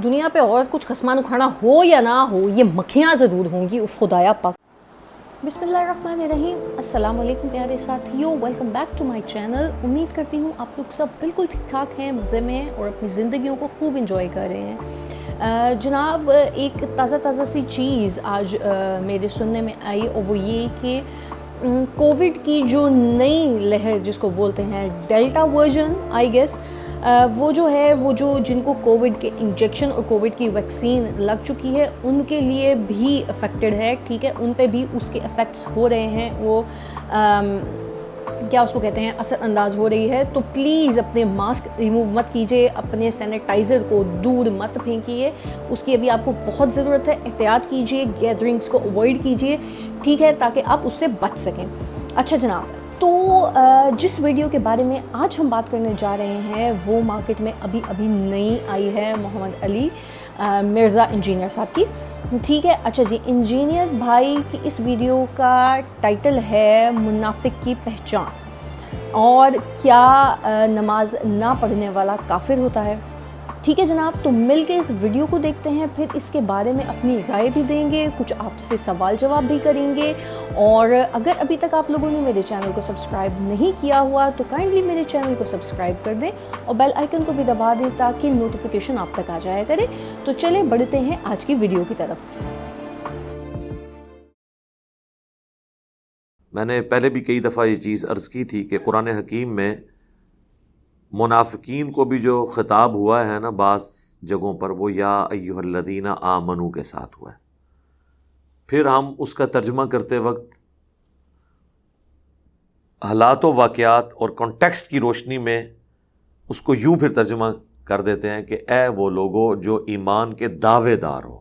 دنیا پہ اور کچھ خسمان اکھاڑا ہو یا نہ ہو، یہ مکھیاں ضرور ہوں گی. خدایا پاک. بسم اللہ الرحمن الرحیم. السلام علیکم پیارے ساتھیوں، welcome back to my channel. امید کرتی ہوں آپ لوگ سب بالکل ٹھیک ٹھاک ہیں، مزے میں ہیں اور اپنی زندگیوں کو خوب انجوائے کر رہے ہیں. جناب ایک تازہ سی چیز آج میرے سننے میں آئی، اور وہ یہ کہ کووڈ کی جو نئی لہر جس کو بولتے ہیں ڈیلٹا ورژن آئی گیس، وہ جو ہے وہ جو جن کو کووڈ کے انجیکشن اور کووڈ کی ویکسین لگ چکی ہے ان کے لیے بھی افیکٹڈ ہے. ٹھیک ہے، ان پہ بھی اس کے افیکٹس ہو رہے ہیں، وہ کیا اس کو کہتے ہیں، اثر انداز ہو رہی ہے. تو پلیز اپنے ماسک ریموو مت کیجیے، اپنے سینیٹائزر کو دور مت پھینکیے، اس کی ابھی آپ کو بہت ضرورت ہے. احتیاط کیجیے، گیدرنگس کو اوائڈ کیجیے، ٹھیک ہے، تاکہ آپ اس سے بچ سکیں. اچھا جناب، تو جس ویڈیو کے بارے میں آج ہم بات کرنے جا رہے ہیں وہ مارکیٹ میں ابھی نئی آئی ہے، محمد علی مرزا انجینئر صاحب کی. ٹھیک ہے، اچھا جی، انجینئر بھائی کی اس ویڈیو کا ٹائٹل ہے منافق کی پہچان، اور کیا نماز نہ پڑھنے والا کافر ہوتا ہے. ٹھیک ہے جناب، تو مل کے اس ویڈیو کو دیکھتے ہیں، پھر اس کے بارے میں اپنی رائے بھی دیں گے، کچھ آپ سے سوال جواب بھی کریں گے. اور اگر ابھی تک آپ لوگوں نے میرے چینل کو سبسکرائب نہیں کیا ہوا تو کائنڈلی میرے چینل کو سبسکرائب کر دیں اور بیل آئیکن کو بھی دبا دیں تاکہ نوٹیفیکیشن آپ تک آ جایا کرے. تو چلیں بڑھتے ہیں آج کی ویڈیو کی طرف. میں نے پہلے بھی کئی دفعہ یہ چیز عرض کی تھی کہ قرآن حکیم میں منافقین کو بھی جو خطاب ہوا ہے نا بعض جگہوں پر، وہ یا ایھا الذین آمنو کے ساتھ ہوا ہے. پھر ہم اس کا ترجمہ کرتے وقت حالات و واقعات اور کانٹیکسٹ کی روشنی میں اس کو یوں پھر ترجمہ کر دیتے ہیں کہ اے وہ لوگو جو ایمان کے دعوے دار ہو.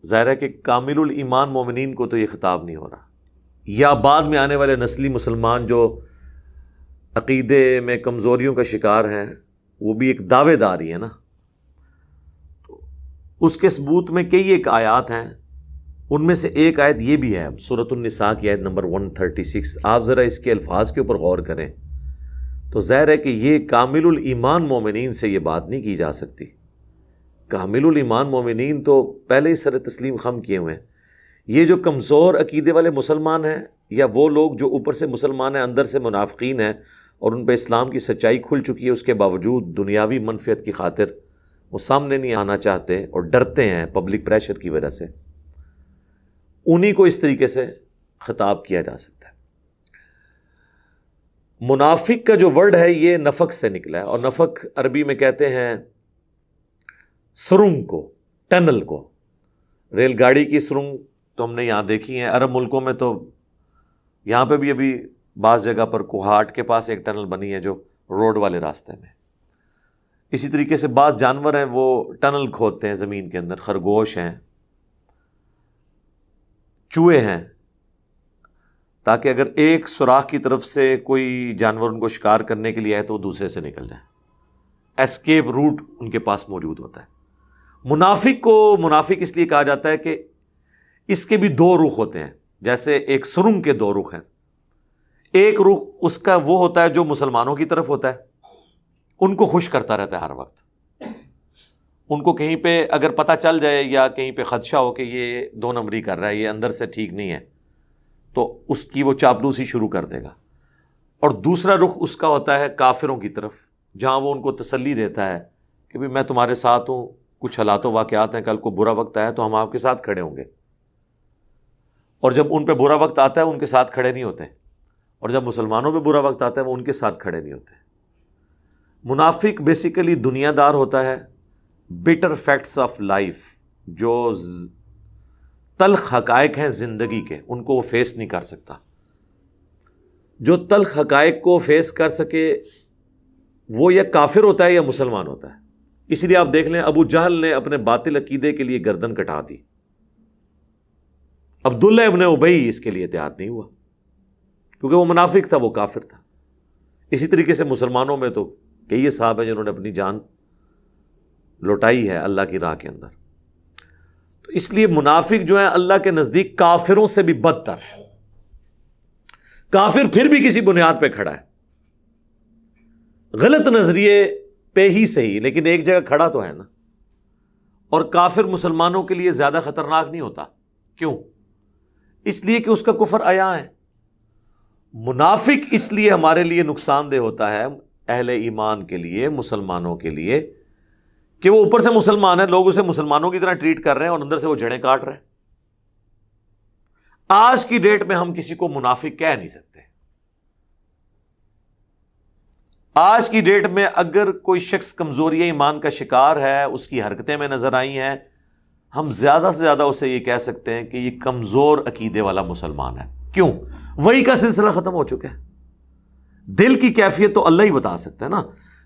ظاہر ہے کہ کامل الایمان مومنین کو تو یہ خطاب نہیں ہو رہا، یا بعد میں آنے والے نسلی مسلمان جو عقیدے میں کمزوریوں کا شکار ہیں، وہ بھی ایک دعوے دار ہی ہے نا. تو اس کے ثبوت میں کئی ایک آیات ہیں، ان میں سے ایک آیت یہ بھی ہے سورۃ النساء کی آیت نمبر 136. آپ ذرا اس کے الفاظ کے اوپر غور کریں تو ظاہر ہے کہ یہ کامل الایمان مومنین سے یہ بات نہیں کی جا سکتی. کامل الایمان مومنین تو پہلے ہی سر تسلیم خم کیے ہوئے ہیں. یہ جو کمزور عقیدے والے مسلمان ہیں، یا وہ لوگ جو اوپر سے مسلمان ہیں اندر سے منافقین ہیں اور ان پہ اسلام کی سچائی کھل چکی ہے، اس کے باوجود دنیاوی منفعت کی خاطر وہ سامنے نہیں آنا چاہتے اور ڈرتے ہیں پبلک پریشر کی وجہ سے، انہی کو اس طریقے سے خطاب کیا جا سکتا ہے. منافق کا جو ورڈ ہے یہ نفق سے نکلا ہے، اور نفق عربی میں کہتے ہیں سرنگ کو، ٹنل کو. ریل گاڑی کی سرنگ تو ہم نے یہاں دیکھی ہیں، عرب ملکوں میں تو یہاں پہ بھی ابھی بعض جگہ پر کوہاٹ کے پاس ایک ٹنل بنی ہے جو روڈ والے راستے میں. اسی طریقے سے بعض جانور ہیں وہ ٹنل کھودتے ہیں زمین کے اندر، خرگوش ہیں، چوہے ہیں، تاکہ اگر ایک سوراخ کی طرف سے کوئی جانور ان کو شکار کرنے کے لیے آئے تو وہ دوسرے سے نکل جائے. ایسکیپ روٹ ان کے پاس موجود ہوتا ہے. منافق کو منافق اس لیے کہا جاتا ہے کہ اس کے بھی دو رخ ہوتے ہیں، جیسے ایک سرنگ کے دو رخ ہیں. ایک رخ اس کا وہ ہوتا ہے جو مسلمانوں کی طرف ہوتا ہے، ان کو خوش کرتا رہتا ہے ہر وقت. ان کو کہیں پہ اگر پتہ چل جائے یا کہیں پہ خدشہ ہو کہ یہ دو نمبری کر رہا ہے، یہ اندر سے ٹھیک نہیں ہے، تو اس کی وہ چاپلوسی شروع کر دے گا. اور دوسرا رخ اس کا ہوتا ہے کافروں کی طرف، جہاں وہ ان کو تسلی دیتا ہے کہ میں تمہارے ساتھ ہوں، کچھ حالات و واقعات ہیں، کل کو برا وقت آیا تو ہم آپ کے ساتھ کھڑے ہوں گے. اور جب ان پہ برا وقت آتا ہے ان کے ساتھ کھڑے نہیں ہوتے، اور جب مسلمانوں پہ برا وقت آتا ہے وہ ان کے ساتھ کھڑے نہیں ہوتے. منافق بیسیکلی دنیا دار ہوتا ہے، بٹر فیکٹس آف لائف، جو تلخ حقائق ہیں زندگی کے، ان کو وہ فیس نہیں کر سکتا. جو تلخ حقائق کو فیس کر سکے وہ یا کافر ہوتا ہے یا مسلمان ہوتا ہے. اس لیے آپ دیکھ لیں ابو جہل نے اپنے باطل عقیدے کے لیے گردن کٹا دی، عبداللہ ابن ابی اس کے لیے تیار نہیں ہوا کیونکہ وہ منافق تھا، وہ کافر تھا. اسی طریقے سے مسلمانوں میں تو کئی صحابہ ہیں جنہوں نے اپنی جان لوٹائی ہے اللہ کی راہ کے اندر. تو اس لیے منافق جو ہیں اللہ کے نزدیک کافروں سے بھی بدتر ہے. کافر پھر بھی کسی بنیاد پہ کھڑا ہے، غلط نظریے پہ ہی صحیح، لیکن ایک جگہ کھڑا تو ہے نا. اور کافر مسلمانوں کے لیے زیادہ خطرناک نہیں ہوتا. کیوں؟ اس لیے کہ اس کا کفر عیاں ہے. منافق اس لیے ہمارے لیے نقصان دہ ہوتا ہے، اہل ایمان کے لیے، مسلمانوں کے لیے، کہ وہ اوپر سے مسلمان ہے، لوگ اسے مسلمانوں کی طرح ٹریٹ کر رہے ہیں اور اندر سے وہ جڑیں کاٹ رہے ہیں. آج کی ڈیٹ میں ہم کسی کو منافق کہہ نہیں سکتے. آج کی ڈیٹ میں اگر کوئی شخص کمزوری ایمان کا شکار ہے، اس کی حرکتیں میں نظر آئی ہیں، ہم زیادہ سے زیادہ اسے یہ کہہ سکتے ہیں کہ یہ کمزور عقیدے والا مسلمان ہے. کیوں؟ وہی کا سلسلہ ختم ہو چکا ہے. دل کی کیفیت تو اللہ ہی بتا سکتا ہے نا.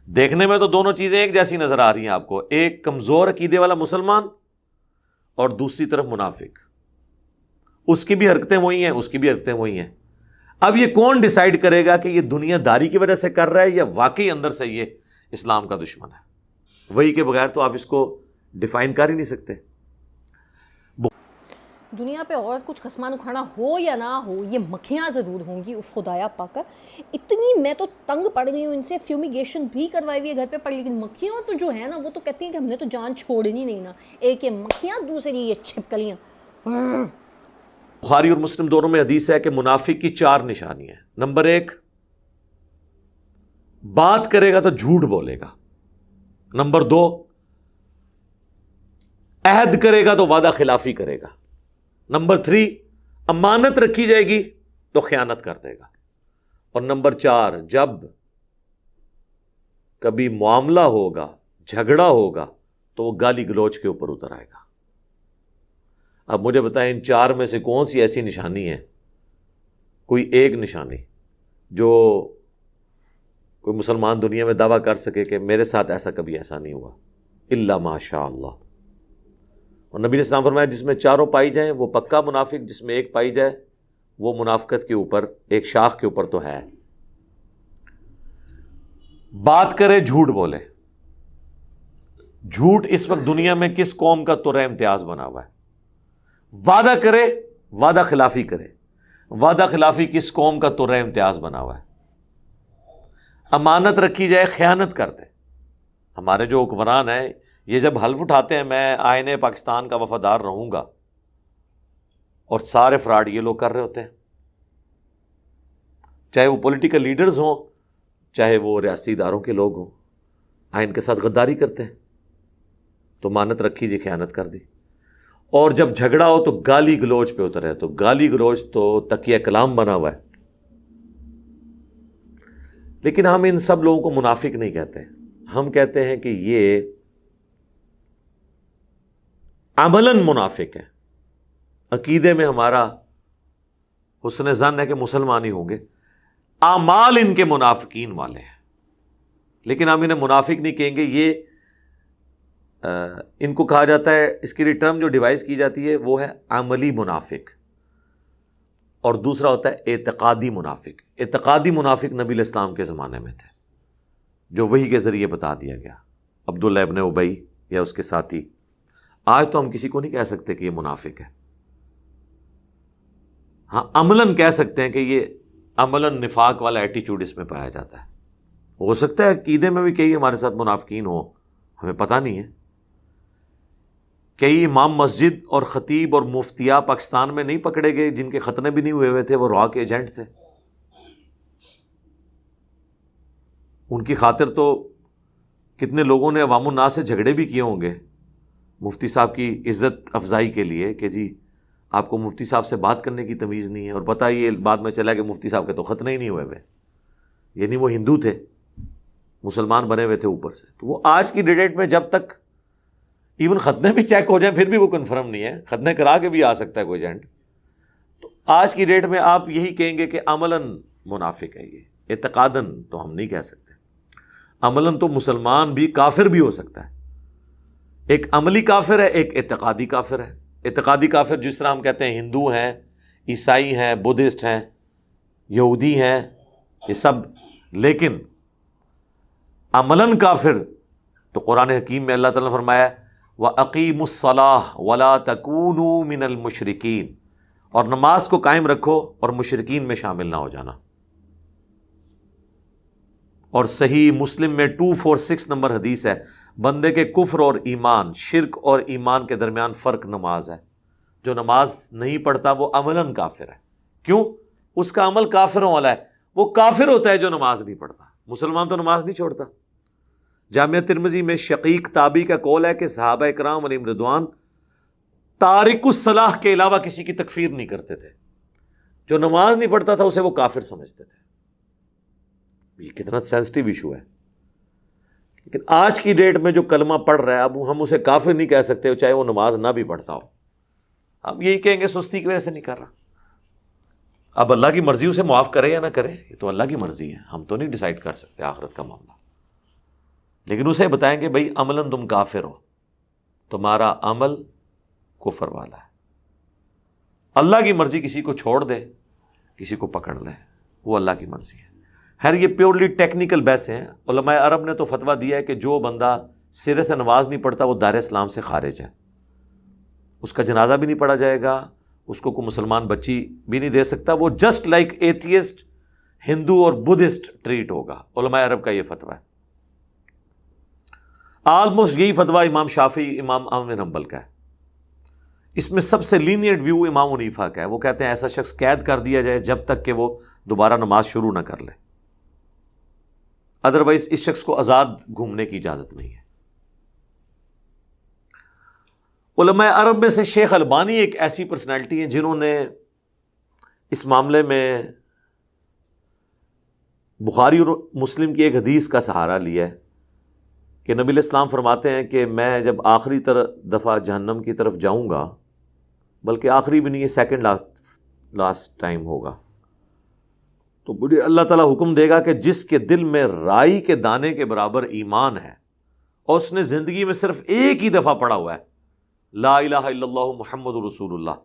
دیکھنے میں تو دونوں چیزیں ایک جیسی نظر آ رہی ہیں آپ کو، ایک کمزور عقیدے والا مسلمان اور دوسری طرف منافق. اس کی بھی حرکتیں وہی ہیں، اس کی بھی حرکتیں وہی ہیں. اب یہ کون ڈیسائیڈ کرے گا کہ یہ دنیا داری کی وجہ سے کر رہا ہے یا واقعی اندر سے یہ اسلام کا دشمن ہے؟ وہی کے بغیر تو آپ اس کو ڈیفائن کر ہی نہیں سکتے. دنیا پہ اور کچھ خسمان اکھاڑا ہو یا نہ ہو، یہ مکھیاں ضرور ہوں گی. خدایا پاک، اتنی میں تو تنگ پڑ گئی ہوں ان سے. فیومیگیشن بھی کروائی ہوئی ہے گھر پہ پر، لیکن مکھیاں تو جو ہے نا وہ تو کہتی ہیں کہ ہم نے تو جان چھوڑنی نہیں نا. ایک یہ مکھیاں، دوسری یہ چھپکلیاں. بخاری اور مسلم دونوں میں حدیث ہے کہ منافق کی 4 نشانیاں ہیں. نمبر 1، بات کرے گا تو جھوٹ بولے گا. نمبر 2، عہد کرے گا تو وعدہ خلافی کرے گا. نمبر 3، امانت رکھی جائے گی تو خیانت کر دے گا. اور نمبر 4، جب کبھی معاملہ ہوگا، جھگڑا ہوگا تو وہ گالی گلوچ کے اوپر اتر آئے گا. اب مجھے بتائیں ان 4 میں سے کون سی ایسی نشانی ہے، کوئی ایک نشانی جو کوئی مسلمان دنیا میں دعویٰ کر سکے کہ میرے ساتھ کبھی ایسا نہیں ہوا، الا ماشاء اللہ. اور نبی علیہ السلام فرمایا جس میں 4 پائی جائیں وہ پکا منافق، جس میں 1 پائی جائے وہ منافقت کے اوپر، ایک شاخ کے اوپر تو ہے. بات کرے، جھوٹ بولے. جھوٹ اس وقت دنیا میں کس قوم کا ترہ امتیاز بنا ہوا ہے؟ وعدہ کرے، وعدہ خلافی کرے. وعدہ خلافی کس قوم کا ترہ امتیاز بنا ہوا ہے؟ امانت رکھی جائے، خیانت کر دے. ہمارے جو حکمران ہیں یہ جب حلف اٹھاتے ہیں میں آئین پاکستان کا وفادار رہوں گا، اور سارے فراڈ یہ لوگ کر رہے ہوتے ہیں، چاہے وہ پولیٹیکل لیڈرز ہوں، چاہے وہ ریاستی اداروں کے لوگ ہوں، آئین کے ساتھ غداری کرتے ہیں. تو امانت رکھی جی، خیانت کر دی. اور جب جھگڑا ہو تو گالی گلوچ پہ اترے. تو گالی گلوچ تو تکیہ کلام بنا ہوا ہے. لیکن ہم ان سب لوگوں کو منافق نہیں کہتے. ہم کہتے ہیں کہ یہ عملاً منافق ہے. عقیدے میں ہمارا حسن ظن ہے کہ مسلمان ہی ہوں گے، اعمال ان کے منافقین والے ہیں. لیکن ہم انہیں منافق نہیں کہیں گے. یہ ان کو کہا جاتا ہے، اس کی ٹرم جو ڈیوائز کی جاتی ہے وہ ہے عملی منافق، اور دوسرا ہوتا ہے اعتقادی منافق. اعتقادی منافق نبی علیہ السلام کے زمانے میں تھے، جو وحی کے ذریعے بتا دیا گیا، عبداللہ ابن ابی یا اس کے ساتھی. آج تو ہم کسی کو نہیں کہہ سکتے کہ یہ منافق ہے. ہاں عملاً کہہ سکتے ہیں کہ یہ عملاً نفاق والا ایٹیچیوڈ اس میں پایا جاتا ہے. ہو سکتا ہے عقیدے میں بھی کئی ہمارے ساتھ منافقین ہوں، ہمیں پتہ نہیں ہے. کئی امام مسجد اور خطیب اور مفتیاء پاکستان میں نہیں پکڑے گئے جن کے ختنے بھی نہیں ہوئے تھے، وہ را کے ایجنٹ تھے. ان کی خاطر تو کتنے لوگوں نے عوام الناس سے جھگڑے بھی کیے ہوں گے مفتی صاحب کی عزت افزائی کے لیے، کہ جی آپ کو مفتی صاحب سے بات کرنے کی تمیز نہیں ہے. اور پتہ یہ بعد میں چلا کہ مفتی صاحب کے تو ختنے ہی نہیں ہوئے ہوئے، یعنی وہ ہندو تھے، مسلمان بنے ہوئے تھے اوپر سے. تو وہ آج کی ڈیٹ میں جب تک ایون ختنے بھی چیک ہو جائیں پھر بھی وہ کنفرم نہیں ہے، ختنے کرا کے بھی آ سکتا ہے کوئی ایجنٹ. تو آج کی ڈیٹ میں آپ یہی کہیں گے کہ عملاً منافق ہے. یہ اعتقاداً تو ہم نہیں کہہ سکتے. عملاً تو مسلمان بھی کافر بھی ہو سکتا ہے. ایک عملی کافر ہے، ایک اعتقادی کافر ہے. اعتقادی کافر جس طرح ہم کہتے ہیں ہندو ہیں، عیسائی ہیں، بدھسٹ ہیں، یہودی ہیں، یہ سب. لیکن عملاً کافر تو قرآن حکیم میں اللہ تعالیٰ نے فرمایا وَأَقِيمُوا الصَّلَاةَ وَلَا تَكُونُوا مِنَ الْمُشْرِكِينَ، اور نماز کو قائم رکھو اور مشرکین میں شامل نہ ہو جانا. اور صحیح مسلم میں 246 نمبر حدیث ہے، بندے کے کفر اور ایمان، شرک اور ایمان کے درمیان فرق نماز ہے۔ جو نماز نہیں پڑھتا وہ عملاً کافر ہے۔ کیوں؟ اس کا عمل کافروں والا ہے، وہ کافر ہوتا ہے جو نماز نہیں پڑھتا، مسلمان تو نماز نہیں چھوڑتا۔ جامعہ ترمذی میں شقیق تابعی کا قول ہے کہ صحابہ کرام علیہم رضوان تارک الصلاح کے علاوہ کسی کی تکفیر نہیں کرتے تھے، جو نماز نہیں پڑھتا تھا اسے وہ کافر سمجھتے تھے۔ یہ کتنا سینسٹیو ایشو ہے، لیکن آج کی ڈیٹ میں جو کلمہ پڑھ رہا ہے اب ہم اسے کافر نہیں کہہ سکتے چاہے وہ نماز نہ بھی پڑھتا ہو، ہم یہی کہیں گے سستی کی وجہ سے نہیں کر رہا۔ اب اللہ کی مرضی اسے معاف کرے یا نہ کرے یہ تو اللہ کی مرضی ہے، ہم تو نہیں ڈیسائیڈ کر سکتے آخرت کا معاملہ، لیکن اسے بتائیں گے بھائی عملاً تم کافر ہو، تمہارا عمل کفر والا ہے۔ اللہ کی مرضی کسی کو چھوڑ دے کسی کو پکڑ لے، وہ اللہ کی مرضی ہے۔ خیر یہ پیورلی ٹیکنیکل بحث ہیں۔ علماء عرب نے تو فتویٰ دیا ہے کہ جو بندہ سرے سے نماز نہیں پڑھتا وہ دار اسلام سے خارج ہے، اس کا جنازہ بھی نہیں پڑھا جائے گا، اس کو کوئی مسلمان بچی بھی نہیں دے سکتا، وہ جسٹ لائک ایتھیسٹ ہندو اور بدھسٹ ٹریٹ ہوگا۔ علماء عرب کا یہ فتویٰ ہے۔ آلموسٹ یہی فتویٰ امام شافعی، امام احمد بن حنبل کا ہے۔ اس میں سب سے لینیئنٹ ویو امام حنیفہ کا ہے، وہ کہتے ہیں ایسا شخص قید کر دیا جائے جب تک کہ وہ دوبارہ نماز شروع نہ کر لے، ادروائز اس شخص کو آزاد گھومنے کی اجازت نہیں ہے۔ علماء عرب میں سے شیخ البانی ایک ایسی پرسنالٹی ہیں جنہوں نے اس معاملے میں بخاری اور مسلم کی ایک حدیث کا سہارا لیا ہے کہ نبی علیہ السلام فرماتے ہیں کہ میں جب آخری دفعہ جہنم کی طرف جاؤں گا، بلکہ آخری بھی نہیں، یہ سیکنڈ لاسٹ ٹائم ہوگا، تو مجھے اللہ تعالیٰ حکم دے گا کہ جس کے دل میں رائی کے دانے کے برابر ایمان ہے اور اس نے زندگی میں صرف ایک ہی دفعہ پڑھا ہوا ہے لا الہ الا اللہ محمد رسول اللہ،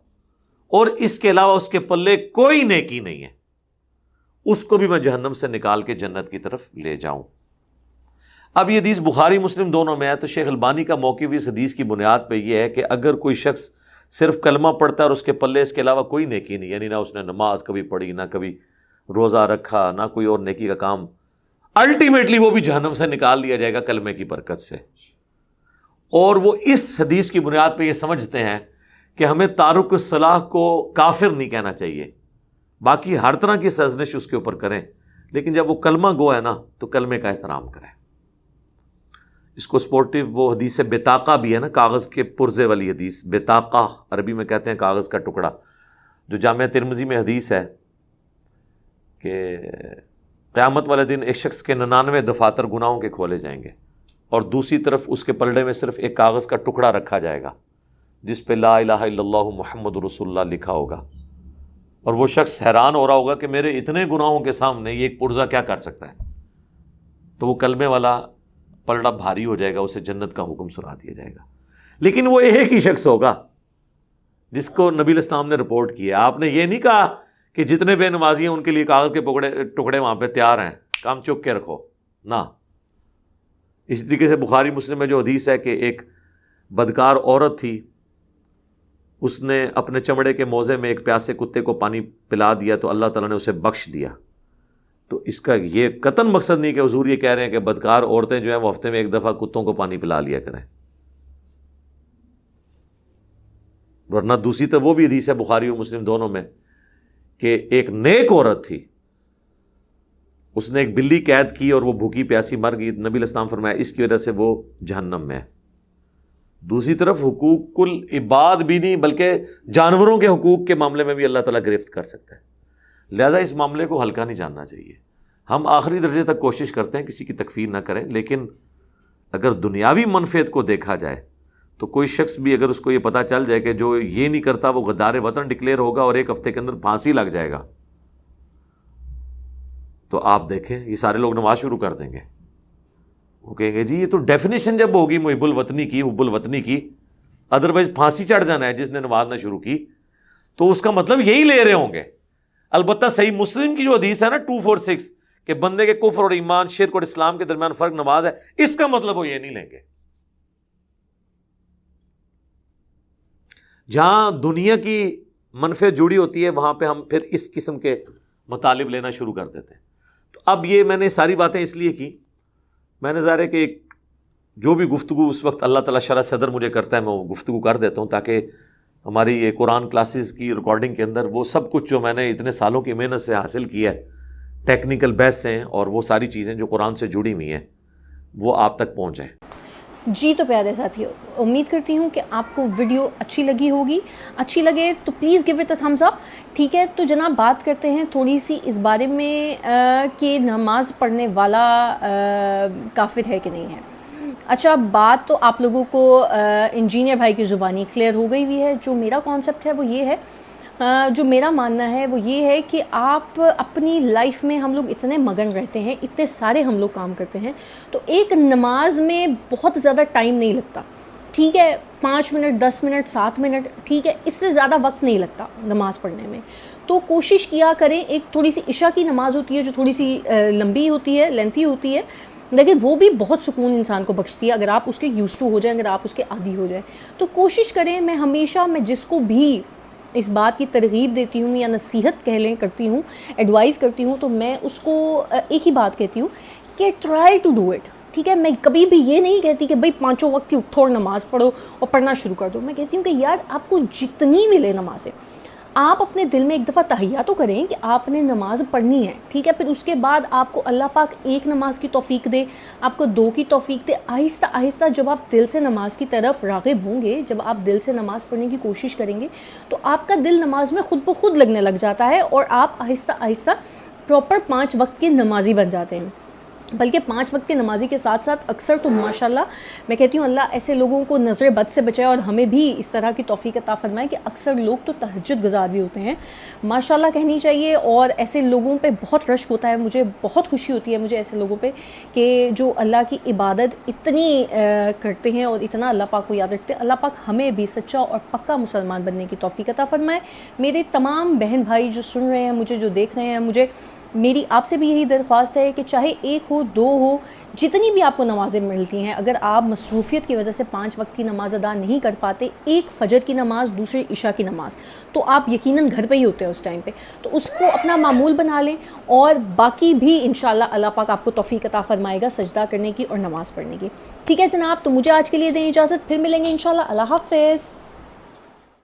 اور اس کے علاوہ اس کے پلے کوئی نیکی نہیں ہے، اس کو بھی میں جہنم سے نکال کے جنت کی طرف لے جاؤں۔ اب یہ حدیث بخاری مسلم دونوں میں ہے، تو شیخ البانی کا موقف اس حدیث کی بنیاد پہ یہ ہے کہ اگر کوئی شخص صرف کلمہ پڑھتا ہے اور اس کے پلے اس کے علاوہ کوئی نیکی نہیں، یعنی نہ اس نے نماز کبھی پڑھی، نہ کبھی روزہ رکھا، نہ کوئی اور نیکی کا کام، الٹیمیٹلی وہ بھی جہنم سے نکال دیا جائے گا کلمے کی برکت سے۔ اور وہ اس حدیث کی بنیاد پہ یہ سمجھتے ہیں کہ ہمیں تارک الصلاح کو کافر نہیں کہنا چاہیے، باقی ہر طرح کی سرزنش اس کے اوپر کریں، لیکن جب وہ کلمہ گو ہے نا تو کلمے کا احترام کریں۔ اس کو سپورٹیو وہ حدیث بطاقہ بھی ہے نا، کاغذ کے پرزے والی حدیث، بطاقہ عربی میں کہتے ہیں کاغذ کا ٹکڑا، جو جامعہ ترمذی میں حدیث ہے کہ قیامت والے دن ایک شخص کے 99 دفاتر گناہوں کے کھولے جائیں گے اور دوسری طرف اس کے پلڑے میں صرف ایک کاغذ کا ٹکڑا رکھا جائے گا جس پہ لا الہ الا اللہ محمد رسول اللہ لکھا ہوگا، اور وہ شخص حیران ہو رہا ہوگا کہ میرے اتنے گناہوں کے سامنے یہ ایک پرزہ کیا کر سکتا ہے، تو وہ کلمے والا پلڑا بھاری ہو جائے گا، اسے جنت کا حکم سنا دیا جائے گا۔ لیکن وہ ایک ہی شخص ہوگا جس کو نبی علیہ السلام نے رپورٹ کیا۔ آپ نے یہ نہیں کہا کہ جتنے بے نمازی ہیں ان کے لیے کاغذ کے ٹکڑے وہاں پہ تیار ہیں، کام چک کے رکھو، نہ۔ اسی طریقے سے بخاری مسلم میں جو حدیث ہے کہ ایک بدکار عورت تھی، اس نے اپنے چمڑے کے موزے میں ایک پیاسے کتے کو پانی پلا دیا تو اللہ تعالیٰ نے اسے بخش دیا۔ تو اس کا یہ قطعاً مقصد نہیں کہ حضور یہ کہہ رہے ہیں کہ بدکار عورتیں جو ہیں وہ ہفتے میں ایک دفعہ کتوں کو پانی پلا لیا کریں، ورنہ دوسری تو وہ بھی حدیث ہے بخاری اور مسلم دونوں میں کہ ایک نیک عورت تھی، اس نے ایک بلی قید کی اور وہ بھوکی پیاسی مر گئی، نبی علیہ السلام فرمایا اس کی وجہ سے وہ جہنم میں ہے۔ دوسری طرف حقوق العباد بھی نہیں بلکہ جانوروں کے حقوق کے معاملے میں بھی اللہ تعالیٰ گرفت کر سکتا ہے، لہذا اس معاملے کو ہلکا نہیں جاننا چاہیے۔ ہم آخری درجے تک کوشش کرتے ہیں کسی کی تکفیر نہ کریں، لیکن اگر دنیاوی منفعت کو دیکھا جائے تو کوئی شخص بھی اگر اس کو یہ پتہ چل جائے کہ جو یہ نہیں کرتا وہ غدار وطن ڈکلیئر ہوگا اور ایک ہفتے کے اندر پھانسی لگ جائے گا، تو آپ دیکھیں یہ سارے لوگ نماز شروع کر دیں گے، وہ کہیں گے جی یہ تو ڈیفینیشن جب ہوگی محب الوطنی کی، حب الوطنی کی، ادروائز پھانسی چڑھ جانا ہے جس نے نماز نہ شروع کی، تو اس کا مطلب یہی لے رہے ہوں گے۔ البتہ صحیح مسلم کی جو حدیث ہے نا 246 کہ بندے کے کفر اور ایمان، شرک اور اسلام کے درمیان فرق نماز ہے، اس کا مطلب وہ یہ نہیں لیں گے۔ جہاں دنیا کی منفعت جڑی ہوتی ہے وہاں پہ ہم پھر اس قسم کے مطالب لینا شروع کر دیتے ہیں۔ تو اب یہ میں نے ساری باتیں اس لیے کی، میں نے ظاہر ہے کہ جو بھی گفتگو اس وقت اللہ تعالیٰ شرح صدر مجھے کرتا ہے میں وہ گفتگو کر دیتا ہوں، تاکہ ہماری یہ قرآن کلاسز کی ریکارڈنگ کے اندر وہ سب کچھ جو میں نے اتنے سالوں کی محنت سے حاصل کیا ہے، ٹیکنیکل بحث ہیں اور وہ ساری چیزیں جو قرآن سے جڑی ہوئی ہیں، وہ آپ تک پہنچ جائیں۔ جی تو پیارے ساتھیو، امید کرتی ہوں کہ آپ کو ویڈیو اچھی لگی ہوگی، اچھی لگے تو please give it a thumbs up, ٹھیک ہے؟ تو جناب بات کرتے ہیں تھوڑی سی اس بارے میں کہ نماز پڑھنے والا کافر ہے کہ نہیں ہے۔ اچھا، بات تو آپ لوگوں کو انجینئر بھائی کی زبانی کلیئر ہو گئی ہوئی ہے۔ جو میرا کانسیپٹ ہے وہ یہ ہے، جو میرا ماننا ہے وہ یہ ہے کہ آپ اپنی لائف میں، ہم لوگ اتنے مگن رہتے ہیں، اتنے سارے ہم لوگ کام کرتے ہیں، تو ایک نماز میں بہت زیادہ ٹائم نہیں لگتا، ٹھیک ہے؟ 5 منٹ 10 منٹ 7 منٹ، ٹھیک ہے؟ اس سے زیادہ وقت نہیں لگتا نماز پڑھنے میں۔ تو کوشش کیا کریں، ایک تھوڑی سی عشاء کی نماز ہوتی ہے جو تھوڑی سی لمبی ہوتی ہے، لینتھی ہوتی ہے، لیکن وہ بھی بہت سکون انسان کو بخشتی ہے اگر آپ اس کے یوزڈ ٹو ہو جائیں، اگر آپ اس کے عادی ہو جائیں۔ تو کوشش کریں، میں ہمیشہ جس کو بھی اس بات کی ترغیب دیتی ہوں یا نصیحت کرتی ہوں، ایڈوائز کرتی ہوں، تو میں اس کو ایک ہی بات کہتی ہوں کہ ٹرائی ٹو ڈو اٹ، ٹھیک ہے؟ میں کبھی بھی یہ نہیں کہتی کہ بھائی 5 وقت کی اٹھو اور نماز پڑھو اور پڑھنا شروع کر دو۔ میں کہتی ہوں کہ یار آپ کو جتنی ملے نمازیں، آپ اپنے دل میں ایک دفعہ تحیہ تو کریں کہ آپ نے نماز پڑھنی ہے، ٹھیک ہے؟ پھر اس کے بعد آپ کو اللہ پاک ایک نماز کی توفیق دے، آپ کو 2 کی توفیق دے، آہستہ آہستہ جب آپ دل سے نماز کی طرف راغب ہوں گے، جب آپ دل سے نماز پڑھنے کی کوشش کریں گے، تو آپ کا دل نماز میں خود بخود لگنے لگ جاتا ہے اور آپ آہستہ آہستہ پراپر 5 وقت کے نمازی بن جاتے ہیں۔ بلکہ 5 وقت کے نمازی کے ساتھ ساتھ اکثر تو ماشاءاللہ میں کہتی ہوں اللہ ایسے لوگوں کو نظر بد سے بچائے اور ہمیں بھی اس طرح کی توفیق عطا فرمائے کہ اکثر لوگ تو تہجد گزار بھی ہوتے ہیں، ماشاءاللہ کہنی چاہیے، اور ایسے لوگوں پہ بہت رشک ہوتا ہے۔ مجھے بہت خوشی ہوتی ہے مجھے ایسے لوگوں پہ کہ جو اللہ کی عبادت اتنی کرتے ہیں اور اتنا اللہ پاک کو یاد رکھتے ہیں۔ اللہ پاک ہمیں بھی سچا اور پکا مسلمان بننے کی توفیق عطا فرمائے۔ میرے تمام بہن بھائی جو سن رہے ہیں مجھے، جو دیکھ رہے ہیں، میری آپ سے بھی یہی درخواست ہے کہ چاہے 1 ہو 2 ہو، جتنی بھی آپ کو نمازیں ملتی ہیں، اگر آپ مصروفیت کی وجہ سے 5 وقت کی نماز ادا نہیں کر پاتے، ایک فجر کی نماز، دوسری عشاء کی نماز، تو آپ یقیناً گھر پہ ہی ہوتے ہیں اس ٹائم پہ، تو اس کو اپنا معمول بنا لیں، اور باقی بھی انشاءاللہ اللہ پاک آپ کو توفیق عطا فرمائے گا سجدہ کرنے کی اور نماز پڑھنے کی۔ ٹھیک ہے جناب، تو مجھے آج کے لیے دیں اجازت، پھر ملیں گے انشاءاللہ۔ اللہ حافظ۔